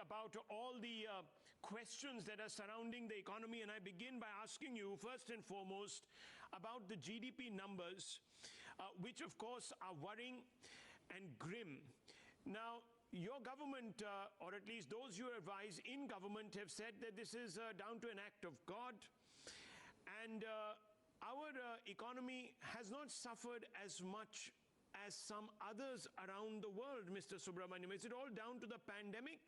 about all the questions that are surrounding the economy, and I begin by asking you, first and foremost, about the GDP numbers, which of course are worrying and grim. Now, your government, or at least those you advise in government, have said that this is down to an act of God, and our economy has not suffered as much as some others around the world, Mr. Subramaniam. Is it all down to the pandemic?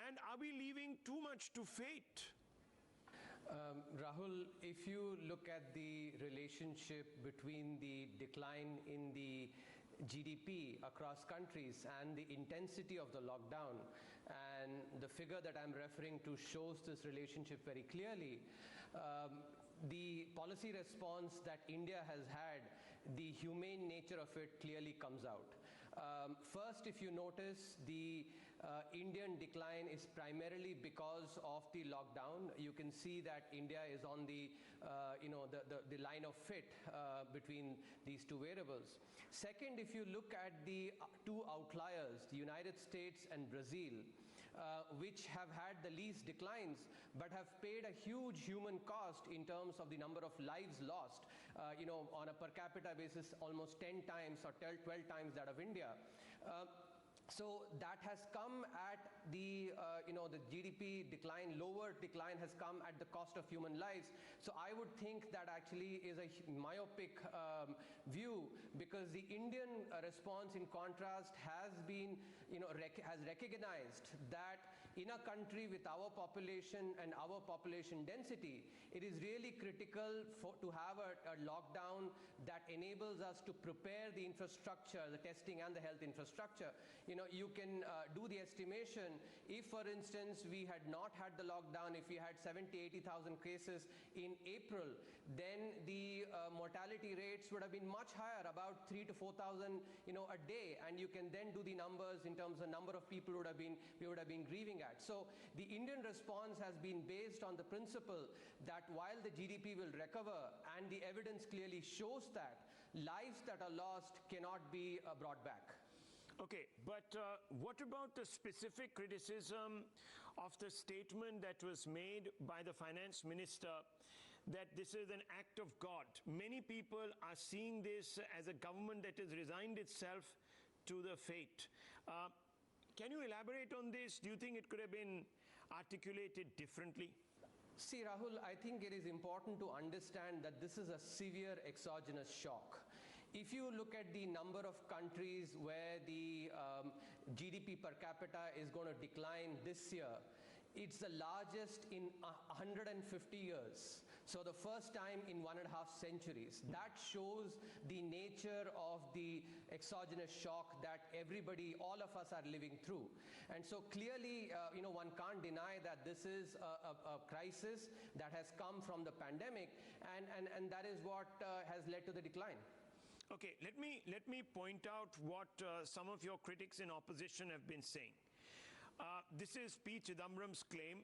And are we leaving too much to fate? Rahul, if you look at the relationship between the decline in the GDP across countries and the intensity of the lockdown, and the figure that I'm referring to shows this relationship very clearly, the policy response that India has had, the humane nature of it clearly comes out. First, if you notice, the Indian decline is primarily because of the lockdown. You can see that India is on the the line of fit between these two variables. Second, if you look at the two outliers, the United States and Brazil, which have had the least declines but have paid a huge human cost in terms of the number of lives lost, on a per capita basis, almost 10 times or 12 times that of India. So that has come at the the GDP decline, lower decline has come at the cost of human lives. So I would think that actually is a myopic view, because the Indian response, in contrast, has been has recognized that in a country with our population and our population density, it is really critical to have a lockdown that enables us to prepare the infrastructure, the testing and the health infrastructure. You can do the estimation. If, for instance, we had not had the lockdown, if we had 70,000-80,000 cases in April, then the mortality rates would have been much higher, about 3,000 to 4,000, a day. And you can then do the numbers in terms of number of people we would have been grieving at. So the Indian response has been based on the principle that while the GDP will recover, and the evidence clearly shows that, lives that are lost cannot be brought back. Okay, but what about the specific criticism of the statement that was made by the finance minister that this is an act of God? Many people are seeing this as a government that has resigned itself to the fate. Can you elaborate on this? Do you think it could have been articulated differently? See, Rahul, I think it is important to understand that this is a severe exogenous shock. If you look at the number of countries where the GDP per capita is going to decline this year, it's the largest in 150 years. So the first time in 1.5 centuries. That shows the nature of the exogenous shock that everybody, all of us, are living through. And so clearly, one can't deny that this is a crisis that has come from the pandemic, and that is what has led to the decline. Okay, let me point out what some of your critics in opposition have been saying. This is P. Chidambaram's claim,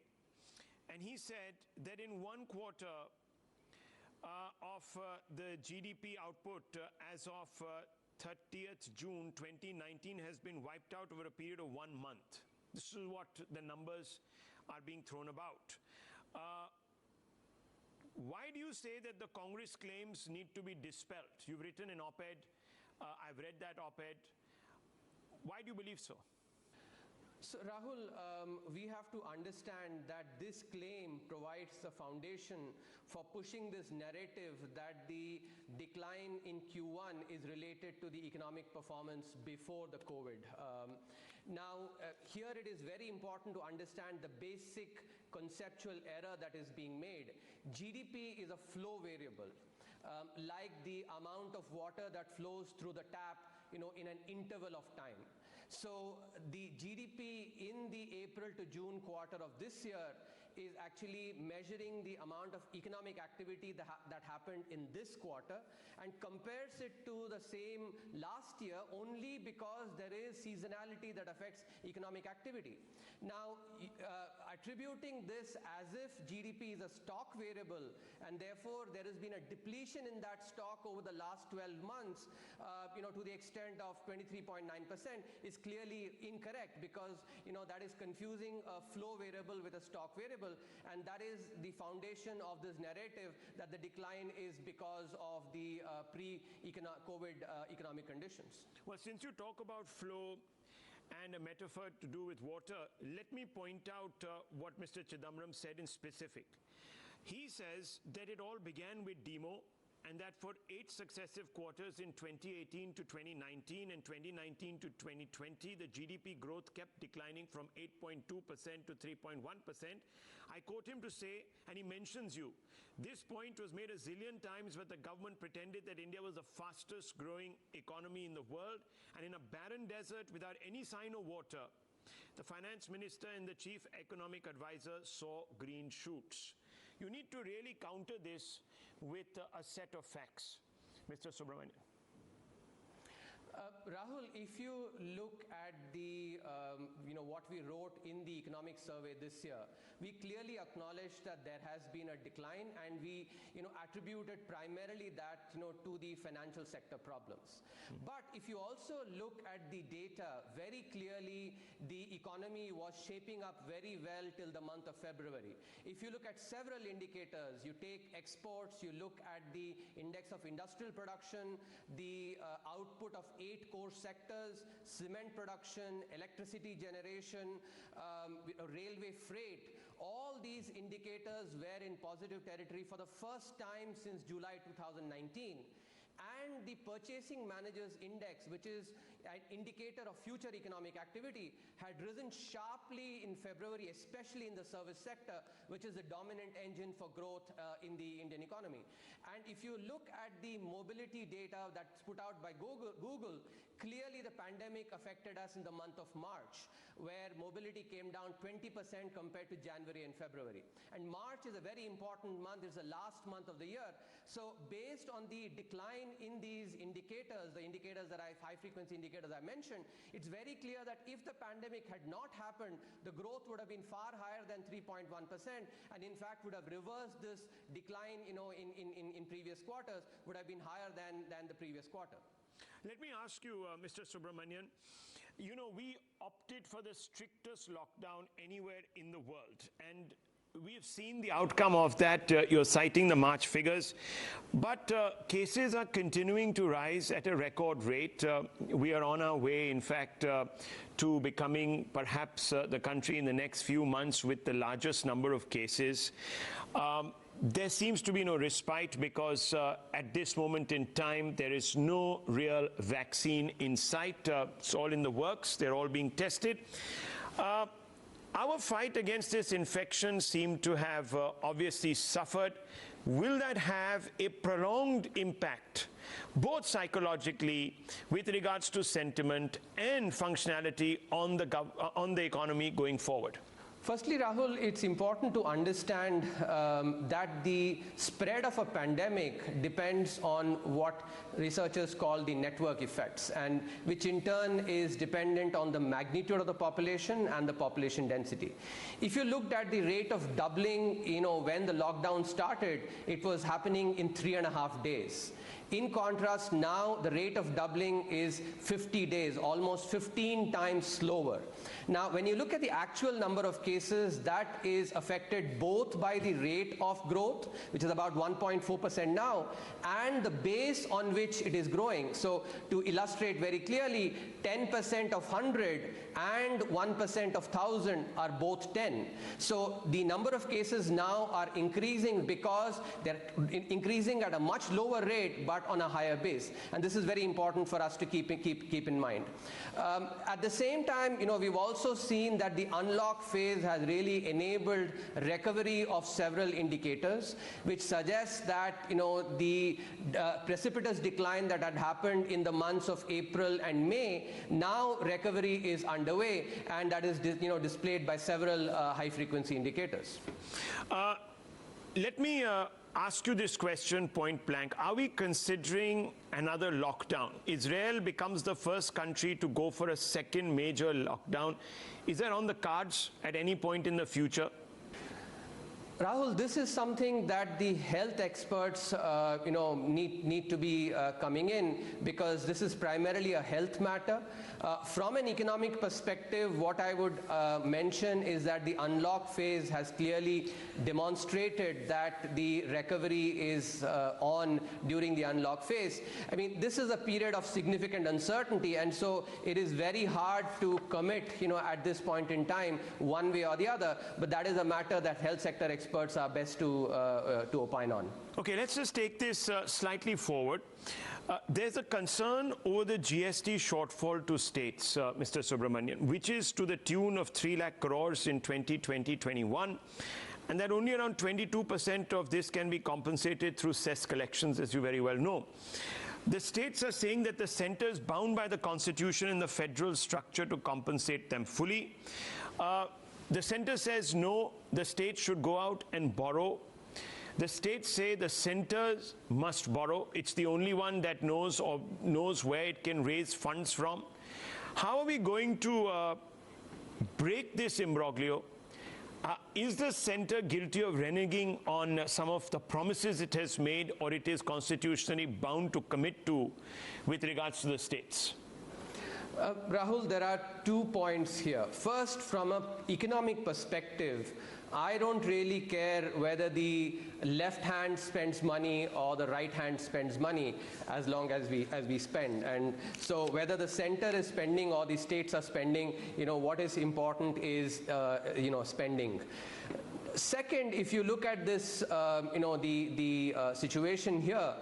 and he said that in one quarter of the GDP output as of 30th June 2019 has been wiped out over a period of 1 month. This is what the numbers are being thrown about. Why do you say that the Congress claims need to be dispelled? You've written an op-ed. I've read that op-ed. Why do you believe so? So, Rahul, we have to understand that this claim provides the foundation for pushing this narrative that the decline in Q1 is related to the economic performance before the COVID. Here it is very important to understand the basic conceptual error that is being made. GDP is a flow variable, like the amount of water that flows through the tap, in an interval of time. So the GDP in the April to June quarter of this year is actually measuring the amount of economic activity that happened in this quarter and compares it to the same last year only because there is seasonality that affects economic activity. Now, attributing this as if GDP is a stock variable and therefore there has been a depletion in that stock over the last 12 months, to the extent of 23.9% is clearly incorrect, because that is confusing a flow variable with a stock variable, and that is the foundation of this narrative that the decline is because of the pre-COVID economic conditions. Well, since you talk about flow and a metaphor to do with water, let me point out what Mr. Chidambaram said in specific. He says that it all began with demo, and that for 8 successive quarters in 2018 to 2019 and 2019 to 2020, the GDP growth kept declining from 8.2% to 3.1%. I quote him to say, and he mentions you, this point was made a zillion times, but the government pretended that India was the fastest growing economy in the world, and in a barren desert without any sign of water, the finance minister and the chief economic advisor saw green shoots. You need to really counter this with a set of facts. Mr. Subramanian. Rahul, if you look at the, what we wrote in the economic survey this year, we clearly acknowledged that there has been a decline, and we, attributed primarily that, to the financial sector problems. But if you also look at the data, very clearly the economy was shaping up very well till the month of February. If you look at several indicators, you take exports, you look at the index of industrial production, the output of 8 core sectors, cement production, electricity generation, railway freight, all these indicators were in positive territory for the first time since July 2019. And the Purchasing Managers Index, which is an indicator of future economic activity, had risen sharply in February, especially in the service sector, which is the dominant engine for growth in the Indian economy. And if you look at the mobility data that's put out by Google, clearly the pandemic affected us in the month of March, where mobility came down 20% compared to January and February. And March is a very important month, it's the last month of the year. So based on the decline in these indicators, the indicators that high-frequency indicators I mentioned, it's very clear that if the pandemic had not happened, the growth would have been far higher than 3.1%, and in fact would have reversed this decline, in previous quarters, would have been higher than the previous quarter. Let me ask you, Mr. Subramanian, we opted for the strictest lockdown anywhere in the world, and we have seen the outcome of that. You're citing the March figures, but cases are continuing to rise at a record rate. We are on our way, in fact, to becoming perhaps the country in the next few months with the largest number of cases. There seems to be no respite because at this moment in time, there is no real vaccine in sight. It's all in the works. They're all being tested. Our fight against this infection seemed to have obviously suffered. Will that have a prolonged impact, both psychologically with regards to sentiment and functionality on the economy going forward? Firstly, Rahul, it's important to understand that the spread of a pandemic depends on what researchers call the network effects, and which in turn is dependent on the magnitude of the population and the population density. If you looked at the rate of doubling, when the lockdown started, it was happening in 3.5 days. In contrast, now the rate of doubling is 50 days, almost 15 times slower. Now, when you look at the actual number of cases, that is affected both by the rate of growth, which is about 1.4% now, and the base on which it is growing. So, to illustrate very clearly, 10% of 100 and 1% of 1,000 are both 10. So, the number of cases now are increasing because they're increasing at a much lower rate, but start on a higher base. And this is very important for us to keep in mind. At the same time, we've also seen that the unlock phase has really enabled recovery of several indicators, which suggests that the precipitous decline that had happened in the months of April and May, now recovery is underway, and that is displayed by several high-frequency indicators. Let me ask you this question point blank. Are we considering another lockdown? Israel becomes the first country to go for a second major lockdown. Is that on the cards at any point in the future? Rahul, this is something that the health experts, need to be coming in, because this is primarily a health matter. From an economic perspective, what I would mention is that the unlock phase has clearly demonstrated that the recovery is on during the unlock phase. I mean, this is a period of significant uncertainty, and so it is very hard to commit, at this point in time, one way or the other. But that is a matter that health sector experts are best to opine on. Okay, let's just take this slightly forward. There's a concern over the GST shortfall to states, Mr. Subramanian, which is to the tune of 3 lakh crores in 2020-21, and that only around 22% of this can be compensated through cess collections, as you very well know. The states are saying that the center is bound by the constitution and the federal structure to compensate them fully. The center says no, the states should go out and borrow. The states say the centers must borrow. It's the only one that knows where it can raise funds from. How are we going to break this imbroglio? Is the center guilty of reneging on some of the promises it has made, or it is constitutionally bound to commit to with regards to the states? Rahul, there are 2 points here. First, from an economic perspective, I don't really care whether the left hand spends money or the right hand spends money, as long as we spend. And so whether the center is spending or the states are spending, what is important is spending. Second, if you look at this, the situation here,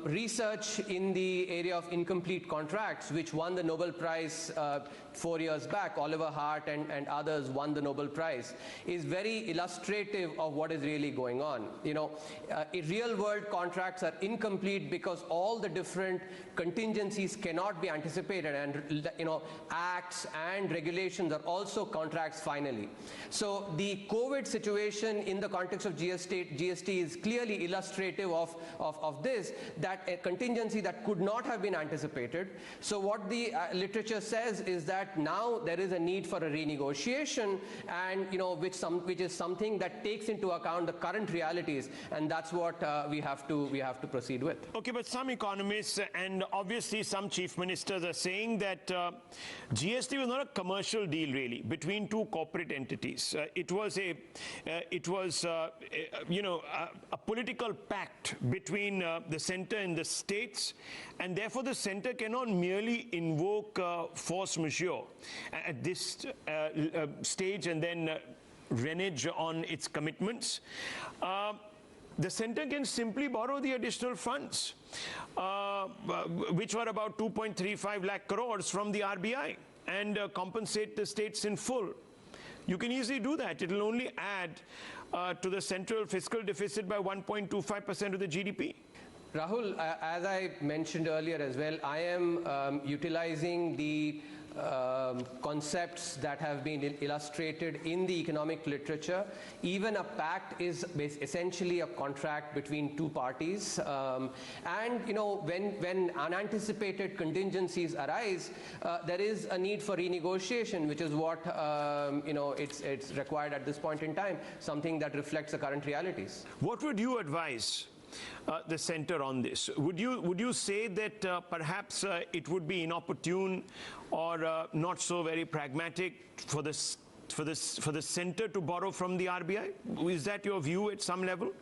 research in the area of incomplete contracts, which won the Nobel Prize 4 years back, Oliver Hart and others won the Nobel Prize, is very illustrative of what is really going on. Real-world contracts are incomplete because all the different contingencies cannot be anticipated, and acts and regulations are also contracts finally. So the COVID situation in the context of GST is clearly illustrative of this, that a contingency that could not have been anticipated. So what the literature says is that now there is a need for a renegotiation, and which is something that takes into account the current realities, and that's what we have to proceed with. Okay, but some economists and obviously some chief ministers are saying that GST was not a commercial deal really between two corporate entities. It was a political pact between the center and the states, and therefore the center cannot merely invoke force majeure at this stage and then renege on its commitments. The center can simply borrow the additional funds, which were about 2.35 lakh crores from the RBI, and compensate the states in full. You can easily do that. It will only add to the central fiscal deficit by 1.25% of the GDP. Rahul, as I mentioned earlier as well, I am utilizing the concepts that have been illustrated in the economic literature. Even a pact is essentially a contract between two parties, and when unanticipated contingencies arise, there is a need for renegotiation, which is what it's required at this point in time, something that reflects the current realities. What would you advise the center on this? Would you say that perhaps it would be inopportune or not so very pragmatic for the center to borrow from the RBI? Is that your view at some level?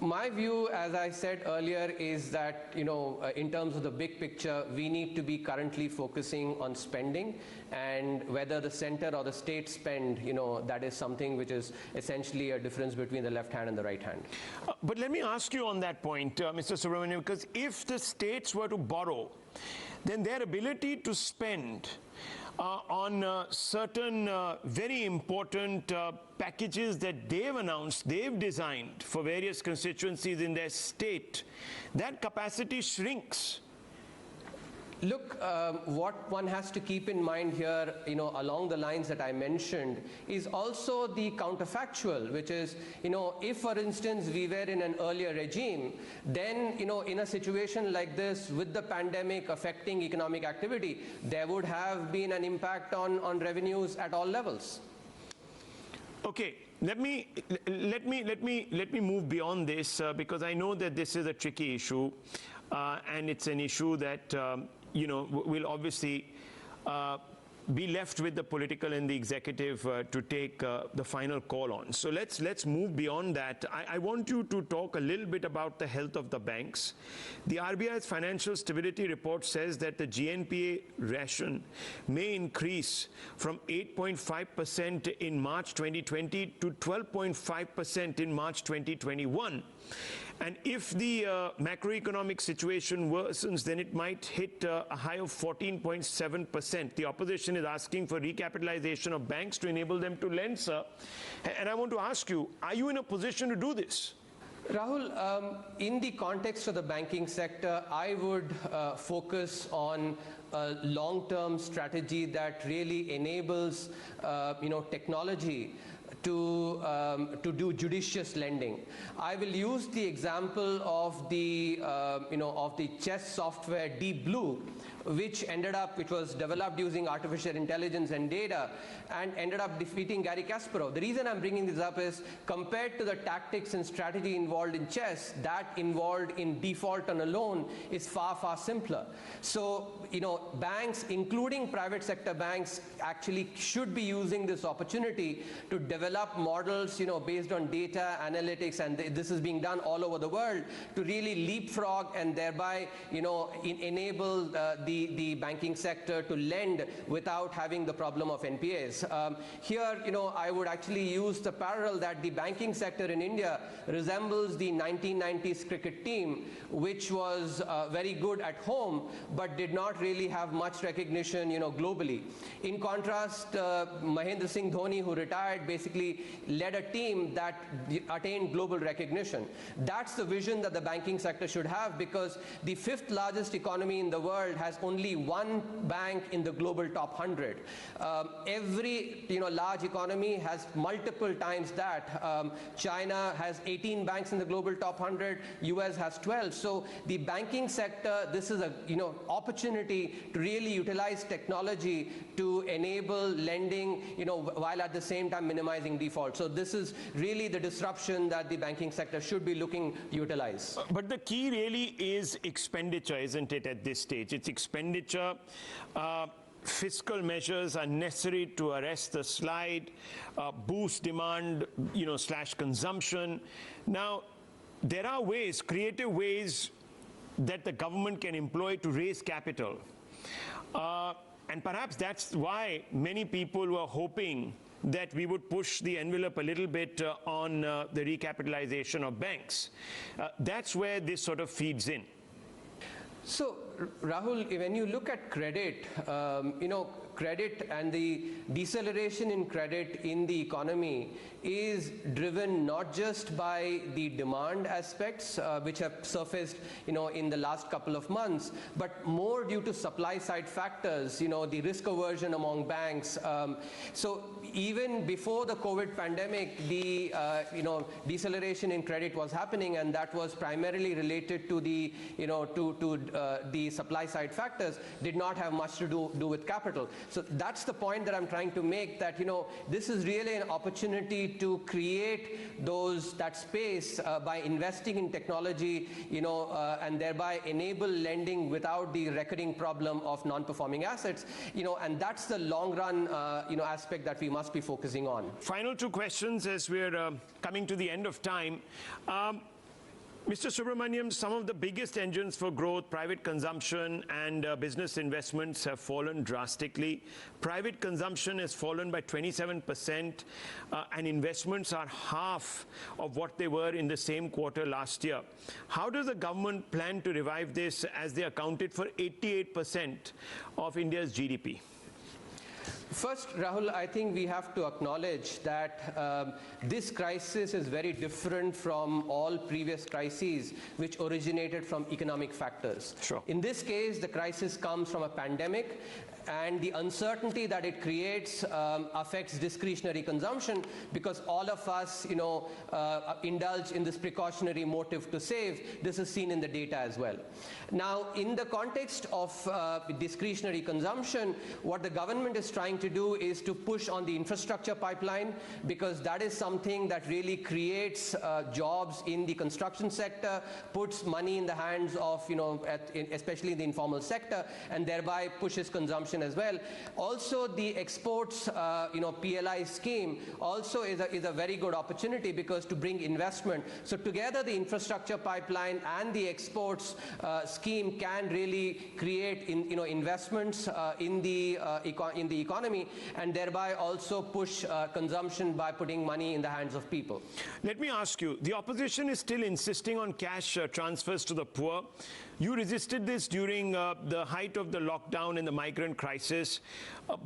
My view, as I said earlier, is that, in terms of the big picture, we need to be currently focusing on spending, and whether the center or the state spend, that is something which is essentially a difference between the left hand and the right hand. But let me ask you on that point, Mr. Subramanian, because if the states were to borrow, then their ability to spend on certain very important packages that they've announced, they've designed for various constituencies in their state, that capacity shrinks. Look, what one has to keep in mind here, along the lines that I mentioned, is also the counterfactual, which is, if, for instance, we were in an earlier regime, then, in a situation like this, with the pandemic affecting economic activity, there would have been an impact on revenues at all levels. Okay, let me move beyond this because I know that this is a tricky issue, and it's an issue that will obviously be left with the political and the executive to take the final call on. So let's move beyond that. I want you to talk a little bit about the health of the banks. The RBI's financial stability report says that the GNPA ration may increase from 8.5% in March 2020 to 12.5% in March 2021. And if the macroeconomic situation worsens, then it might hit a high of 14.7%. The opposition is asking for recapitalization of banks to enable them to lend, sir. And I want to ask you, are you in a position to do this? Rahul, in the context of the banking sector, I would focus on a long-term strategy that really enables, technology to do judicious lending. I will use the example of the of the chess software Deep Blue, which was developed using artificial intelligence and data, and ended up defeating Garry Kasparov. The reason I'm bringing this up is, compared to the tactics and strategy involved in chess, that involved in default on a loan is far, far simpler. So, banks, including private sector banks, actually should be using this opportunity to develop models, based on data analytics, and this is being done all over the world, to really leapfrog and thereby, enable the banking sector to lend without having the problem of NPAs. Here, I would actually use the parallel that the banking sector in India resembles the 1990s cricket team, which was very good at home, but did not really have much recognition, globally. In contrast, Mahendra Singh Dhoni, who retired, basically led a team that attained global recognition. That's the vision that the banking sector should have, because the fifth largest economy in the world has only one bank in the global top 100. Every large economy has multiple times that. China has 18 banks in the global top 100. US has 12. So the banking sector, this is a opportunity to really utilize technology to enable lending, while at the same time minimizing default. So this is really the disruption that the banking sector should be looking to utilize. But the key really is expenditure, isn't it, at this stage? It's expenditure. Fiscal measures are necessary to arrest the slide, boost demand, slash consumption. Now, there are ways, creative ways, that the government can employ to raise capital. And perhaps that's why many people were hoping that we would push the envelope a little bit on the recapitalization of banks. That's where this sort of feeds in. So, Rahul, when you look at credit, credit and the deceleration in credit in the economy is driven not just by the demand aspects, which have surfaced, in the last couple of months, but more due to supply side factors, the risk aversion among banks. So even before the COVID pandemic, the, deceleration in credit was happening, and that was primarily related to the, the supply side factors, did not have much to do with capital. So that's the point that I'm trying to make, that, this is really an opportunity to create that space by investing in technology, and thereby enable lending without the recurring problem of non-performing assets, and that's the long run, aspect that we must be focusing on. Final two questions as we're coming to the end of time. Mr. Subramaniam, some of the biggest engines for growth, private consumption and business investments have fallen drastically. Private consumption has fallen by 27% and investments are half of what they were in the same quarter last year. How does the government plan to revive this as they accounted for 88% of India's GDP? First, Rahul, I think we have to acknowledge that this crisis is very different from all previous crises which originated from economic factors. Sure. In this case, the crisis comes from a pandemic, and the uncertainty that it creates affects discretionary consumption, because all of us, indulge in this precautionary motive to save. This is seen in the data as well. Now, in the context of discretionary consumption, what the government is trying to do is to push on the infrastructure pipeline, because that is something that really creates jobs in the construction sector, puts money in the hands of, especially in the informal sector, and thereby pushes consumption as well. Also, the exports, PLI scheme also is a very good opportunity, because to bring investment. So together, the infrastructure pipeline and the exports scheme can really create investments in the economy, and thereby also push consumption by putting money in the hands of people. Let me ask you, the opposition is still insisting on cash transfers to the poor. You resisted this during the height of the lockdown and the migrant crisis,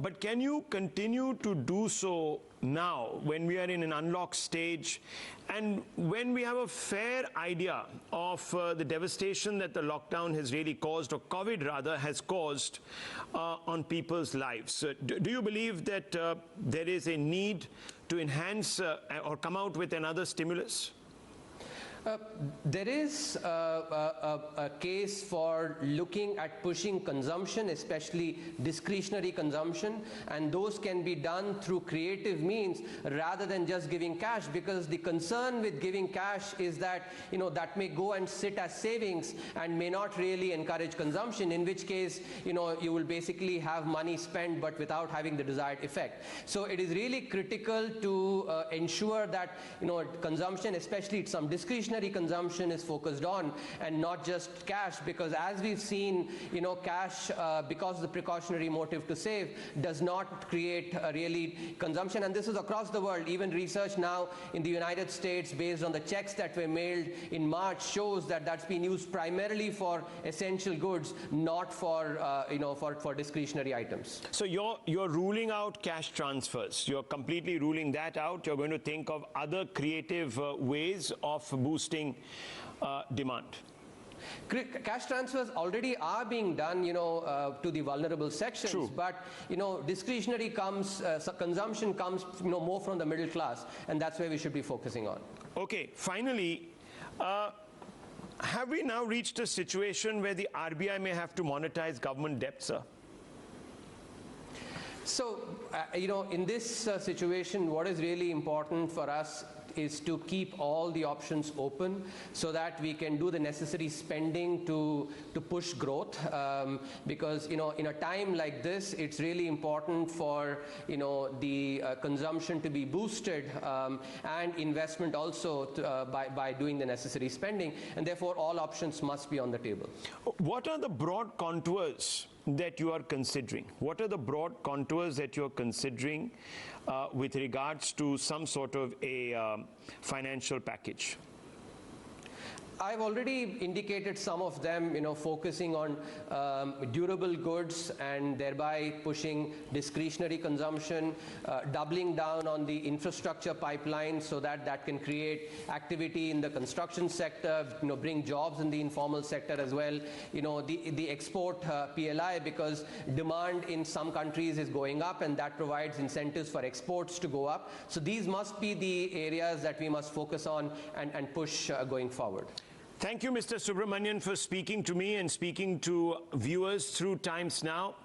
but can you continue to do so now when we are in an unlocked stage and when we have a fair idea of the devastation that the lockdown has really caused, or COVID rather has caused, on people's lives? Do you believe that there is a need to enhance or come out with another stimulus? There is a case for looking at pushing consumption, especially discretionary consumption, and those can be done through creative means rather than just giving cash, because the concern with giving cash is that that may go and sit as savings and may not really encourage consumption, in which case you will basically have money spent but without having the desired effect. So it is really critical to ensure that consumption, especially some discretionary consumption, is focused on and not just cash, because as we've seen, cash, because of the precautionary motive to save, does not create really consumption. And this is across the world. Even research now in the United States, based on the checks that were mailed in March, shows that that's been used primarily for essential goods, not for for discretionary items. So you're ruling out cash transfers. You're completely ruling that out. You're going to think of other creative ways of boosting demand. Cash transfers already are being done, to the vulnerable sections. True. But discretionary consumption comes, more from the middle class, and that's where we should be focusing on. Okay. Finally, have we now reached a situation where the RBI may have to monetize government debt, sir? So, in this situation, what is really important for us is to keep all the options open so that we can do the necessary spending to push growth, because in a time like this, it's really important for the consumption to be boosted, and investment also by doing the necessary spending, and therefore all options must be on the table. What are the broad contours that you are considering? What are the broad contours that you are considering with regards to some sort of a financial package? I've already indicated some of them, focusing on durable goods and thereby pushing discretionary consumption, doubling down on the infrastructure pipeline so that can create activity in the construction sector, bring jobs in the informal sector as well. The export PLI, because demand in some countries is going up, and that provides incentives for exports to go up. So these must be the areas that we must focus on and push going forward. Thank you, Mr. Subramanian, for speaking to me and speaking to viewers through Times Now.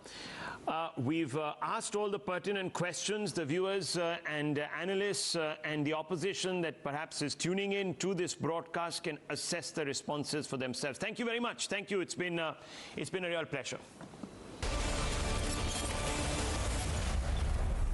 We've asked all the pertinent questions. The viewers and analysts and the opposition that perhaps is tuning in to this broadcast can assess the responses for themselves. Thank you very much. Thank you. It's been a real pleasure.